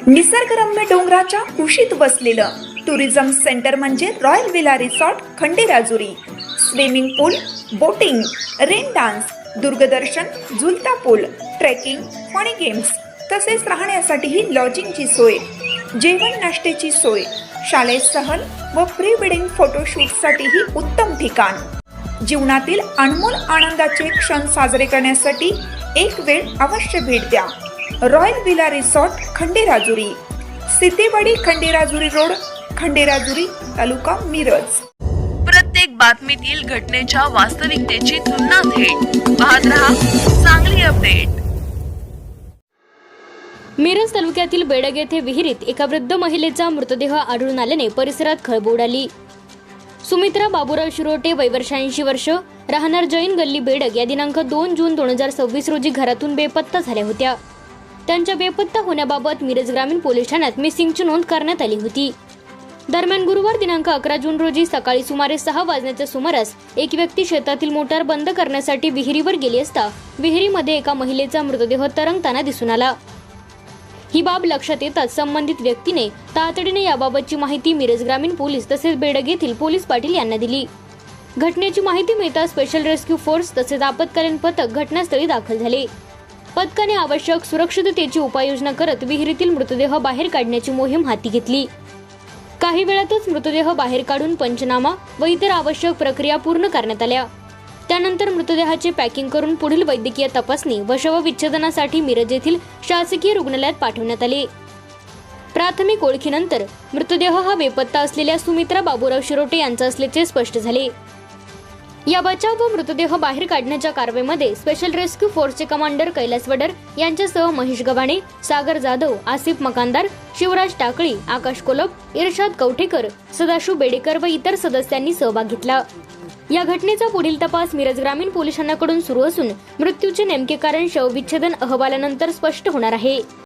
निसर्गरम्य डोंगराच्या कुशीत बसलेलं टुरिझम सेंटर म्हणजे Royal Villa Resort Khanderajuri. Swimming pool, boating, rain dance, दूरदर्शन, झुलता पूल, ट्रेकिंग, फनी गेम्स, तसेच राहण्यासाठीही लॉजिंगची सोय, जेवण नाश्त्याची सोय, शालेय सहल व प्री वेडिंग फोटोशूटसाठीही उत्तम ठिकाण. जीवनातील अनमोल आनंदाचे क्षण साजरे करण्यासाठी एक वेळ अवश्य भेट द्या. Royal Villa Resort Khanderajuri, Sitewadi Khanderajuri road, Khanderajuri, तालुका मिरज. प्रत्येक बातमीतील घटनेच्या वास्तविकतेची तुलना थेट पाहत रहा चांगली अपडेट. मिरज तालुक्यातील बेडग येथे विहिरीत एका वृद्ध महिलेचा मृतदेह आढळून आल्याने परिसरात खळबळ उडाली. सुमित्रा बाबूराव शिरोटे, वय वर्ष 80 वर्ष, राहणार जैन गल्ली बेडग, या दिनांक 2 जून 2026 रोजी घरातून बेपत्ता झाल्या होत्या. त्यांच्या बेपत्ता होण्याबाबत मिरज ग्रामीण पोलीस ठाण्यात मिसिंगची नोंद करण्यात आली होती. दरम्यान गुरुवार दिनांक 11 जून रोजी सकाळी सुमारे 6 वाजण्याच्या सुमारास एक व्यक्ती शेतातील मोटार बंद करण्यासाठी विहिरीवर गेली असता विहिरीमध्ये एका महिलेचा मृतदेह तरंगताना दिसून आला. ही बाब लक्षात येताच संबंधित व्यक्तीने तातडीने याबाबतची माहिती मिरज ग्रामीण पोलीस तसेच बेडग येथील पोलीस पाटील यांना दिली. घटनेची माहिती मिळताच स्पेशल रेस्क्यू फोर्स तसेच आपत्कालीन पथक घटनास्थळी दाखल झाले. पथकाने आवश्यक सुरक्षिततेची उपाययोजना करत विहिरीतील मृतदेह बाहेर काढण्याची मोहीम हाती घेतली. काही वेळातच मृतदेह बाहेर काढून पंचनामा व इतर आवश्यक प्रक्रिया पूर्ण करण्यात आल्या. त्यानंतर मृतदेहाचे पॅकिंग करून पुढील वैद्यकीय तपासणी व शवविच्छेदनासाठी मिरज येथील शासकीय रुग्णालयात पाठवण्यात आले. प्राथमिक ओळखीनंतर मृतदेह हा बेपत्ता असलेल्या सुमित्रा बाबूराव शिरोटे यांचा असल्याचे स्पष्ट झाले. या बचाव व मृतदेह बाहेर काढण्याच्या कारवाईमध्ये स्पेशल रेस्क्यू फोर्सचे कमांडर कैलास वडर यांच्यासह महेश गव्हाणे, सागर जाधव, आसिफ मकानदार, शिवराज टाकळी, आकाश कोलप, इर्शाद कवठेकर, सदाशिव बेडेकर व इतर सदस्यांनी सहभाग घेतला. या घटनेचा पुढील तपास मिरज ग्रामीण पोलिसांकडून सुरू असून मृत्यूचे नेमके कारण शवविच्छेदन अहवालानंतर स्पष्ट होणार आहे.